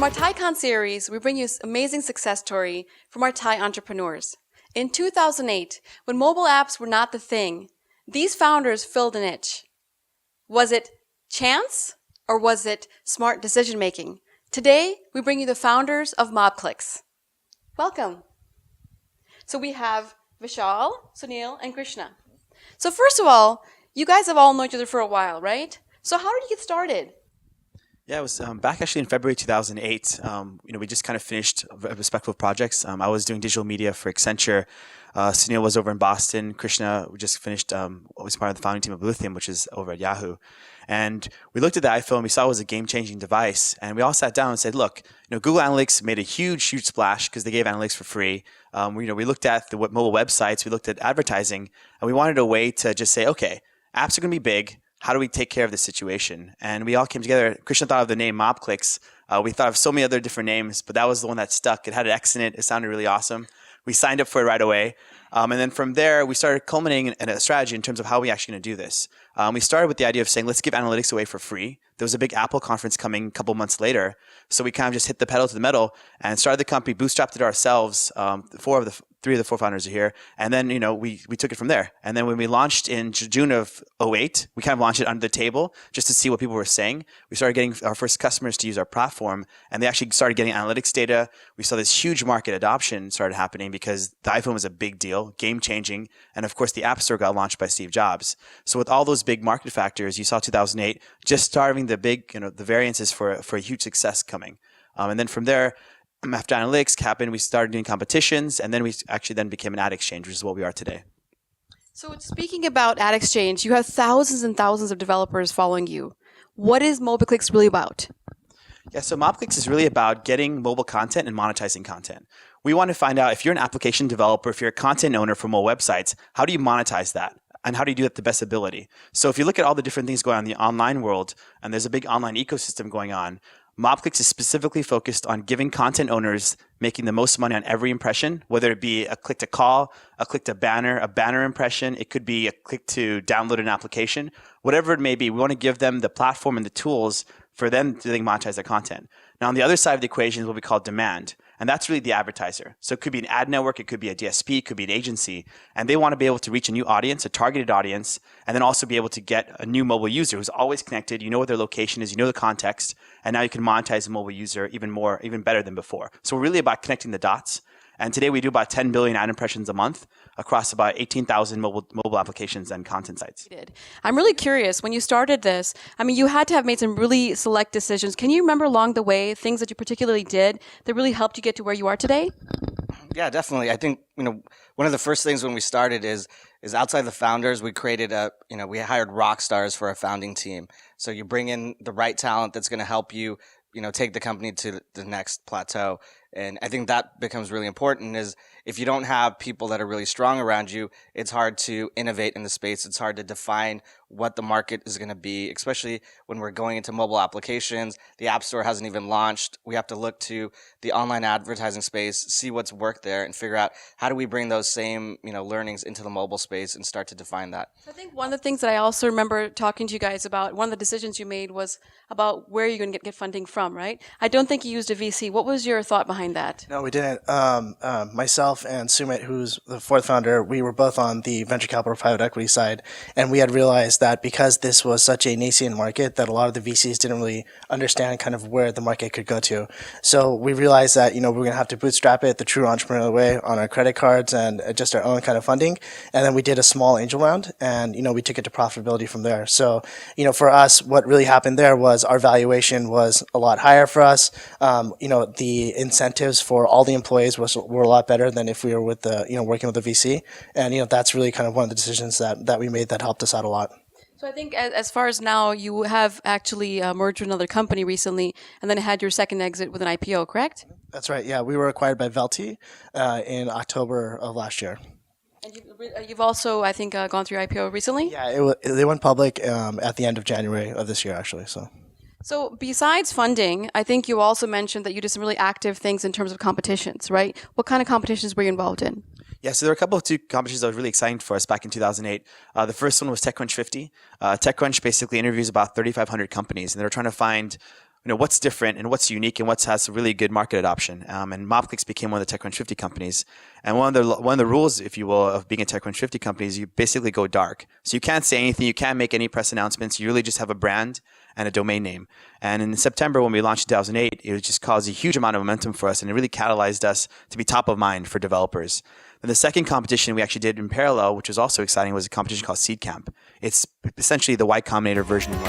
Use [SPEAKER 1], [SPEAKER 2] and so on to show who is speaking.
[SPEAKER 1] our TiECon series, we bring you an amazing success story from our Thai entrepreneurs. In 2008, when mobile apps were not the thing, these founders filled a niche. Was it chance or was it smart decision making? Today, we bring you the founders of MobClix. Welcome. So we have Vishal, Sunil, and Krishna. So first of all, you guys have all known each other for a while, right? So how did you get started?
[SPEAKER 2] Yeah, it was back actually in February 2008. We just kind of finished respectful projects. I was doing digital media for Accenture. Sunil was over in Boston. Krishna, we just finished, was part of the founding team of Lithium, which is over at Yahoo. And we looked at the iPhone, we saw it was a game-changing device, and we all sat down and said, look, Google Analytics made a huge splash because they gave analytics for free. We looked at the mobile websites, we looked at advertising, and we wanted a way to just say, okay, apps are going to be big. How do we take care of this situation? And we all came together. Krishna thought of the name MobClix. We thought of so many other different names, but that was the one that stuck. It had an X in it. It sounded really awesome. We signed up for it right away. And then from there, we started culminating in a strategy in terms of how we actually going to do this. We started with the idea of saying, let's give analytics away for free. There was a big Apple conference coming a couple months later. So we kind of just hit the pedal to the metal and started the company, bootstrapped it ourselves. Three of the four founders are here. And then, we took it from there. And then when we launched in June of 2008, we kind of launched it under the table just to see what people were saying. We started getting our first customers to use our platform, and they actually started getting analytics data. We saw this huge market adoption started happening because the iPhone was a big deal, game changing. And of course, the App Store got launched by Steve Jobs. So with all those big market factors, you saw 2008 just starting the big, the variances for a huge success coming. And then from there, after analytics happened, we started doing competitions, and then we actually then became an ad exchange, which is what we are today.
[SPEAKER 1] So speaking about ad exchange, you have thousands and thousands of developers following you. What is MobClix really about?
[SPEAKER 2] Yeah, so MobClix is really about getting mobile content and monetizing content. We want to find out if you're an application developer, if you're a content owner for mobile websites, how do you monetize that? And how do you do it to the best ability? So if you look at all the different things going on in the online world, and there's a big online ecosystem going on, MobClix is specifically focused on giving content owners making the most money on every impression, whether it be a click to call, a click to banner, a banner impression. It could be a click to download an application. Whatever it may be, we want to give them the platform and the tools for them to monetize their content. Now, on the other side of the equation is what we call demand. And that's really the advertiser. So it could be an ad network, it could be a DSP, it could be an agency. And they want to be able to reach a new audience, a targeted audience, and then also be able to get a new mobile user who's always connected. You know what their location is, you know the context, and now you can monetize a mobile user even better than before. So we're really about connecting the dots. And today we do about 10 billion ad impressions a month across about 18,000 mobile applications and content sites.
[SPEAKER 1] I'm really curious, when you started this, you had to have made some really select decisions. Can you remember along the way things that you particularly did that really helped you get to where you are today?
[SPEAKER 3] Yeah, definitely. I think, one of the first things when we started is outside the founders, we created we hired rock stars for our founding team. So you bring in the right talent that's going to help you, take the company to the next plateau. And I think that becomes really important is if you don't have people that are really strong around you, it's hard to innovate in the space. It's hard to define what the market is going to be, especially when we're going into mobile applications. The App Store hasn't even launched. We have to look to the online advertising space, see what's worked there, and figure out how do we bring those same, learnings into the mobile space and start to define that.
[SPEAKER 1] I think one of the things that I also remember talking to you guys about, one of the decisions you made was about where you're going to get funding from, right? I don't think you used a VC. What was your thought behind that?
[SPEAKER 4] No, we didn't. Myself and Sumit, who's the fourth founder, we were both on the venture capital private equity side, and we had realized that because this was such a nascent market that a lot of the VCs didn't really understand kind of where the market could go to. So we realized that, we're going to have to bootstrap it the true entrepreneurial way on our credit cards and just our own kind of funding. And then we did a small angel round and, we took it to profitability from there. So, for us, what really happened there was our valuation was a lot higher for us. The incentives for all the employees were a lot better than if we were with the, working with the VC. And, that's really kind of one of the decisions that we made that helped us out a lot.
[SPEAKER 1] So I think as far as now, you have actually merged with another company recently and then had your second exit with an IPO, correct?
[SPEAKER 4] That's right. Yeah, we were acquired by Velti in October of last year.
[SPEAKER 1] And you've also, I think, gone through IPO recently?
[SPEAKER 4] Yeah, they went public at the end of January of this year, actually.
[SPEAKER 1] So besides funding, I think you also mentioned that you did some really active things in terms of competitions, right? What kind of competitions were you involved in?
[SPEAKER 2] Yeah, so there were a couple of two competitions that were really exciting for us back in 2008. The first one was TechCrunch 50. TechCrunch basically interviews about 3,500 companies, and they were trying to find what's different and what's unique and what has really good market adoption. And MobClix became one of the TechCrunch 50 companies. And one of the rules, if you will, of being a TechCrunch 50 company is you basically go dark. So you can't say anything, you can't make any press announcements. You really just have a brand and a domain name. And in September, when we launched in 2008, it just caused a huge amount of momentum for us, and it really catalyzed us to be top of mind for developers. And the second competition we actually did in parallel, which was also exciting, was a competition called Seed Camp. It's essentially the Y Combinator version of